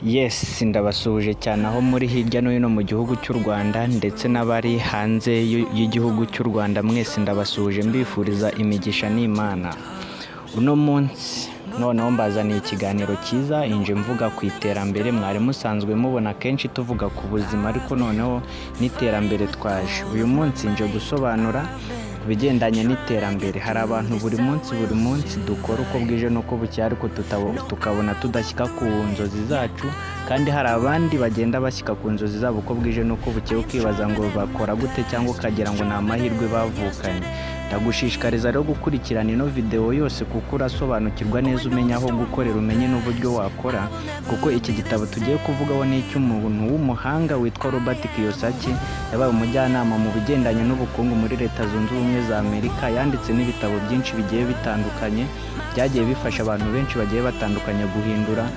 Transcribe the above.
Yes, ndabasuhuje cyane aho muri hirya no hino mu gihugu cy'u Rwanda ndetse n'abari hanze y'igihugu cy'u Rwanda, mwese ndabasuhuje mbifuriza imigisha n'Imana. Uno munsi noneho mbazaniye ikiganiro cyiza, inje mvuga ku iterambere. Mwari musanzwe mubona kenshi tuvuga ku buzima, ariko noneho n'iterambere twaje. Uyu munsi nje gusobanura bigendanye n'iterambere. Hari abantu buri munsi dukora uko bwije n'uko bukeye, ariko tukabona tudashyika ku nzozi zacu, kandi hari abandi bagenda bashyika ku nzozi zabo uko bwije n'uko bukeye, ukibaza ngo bakora gute cyangwa ukagira ngo ni amahirwe bavukanye. Ndagushishikariza rero gukurikirana ino video yose, kuko urasobanukirwa neza, umenya aho gukorera, umenye n'uburyo wakora, kuko iki gitabo tugiye kuvugaho ni icy'umuntu w'umuhanga witwa Robert Kiyosaki. Yabaye umujyanama mu bigendanye n'ubukungu muri Leta Zunze Ubumwe za Amerika. Yanditse n'ibitabo byinshi bigiye bitandukanye, byagiye bifasha abantu benshi bagiye batandukanye guhindura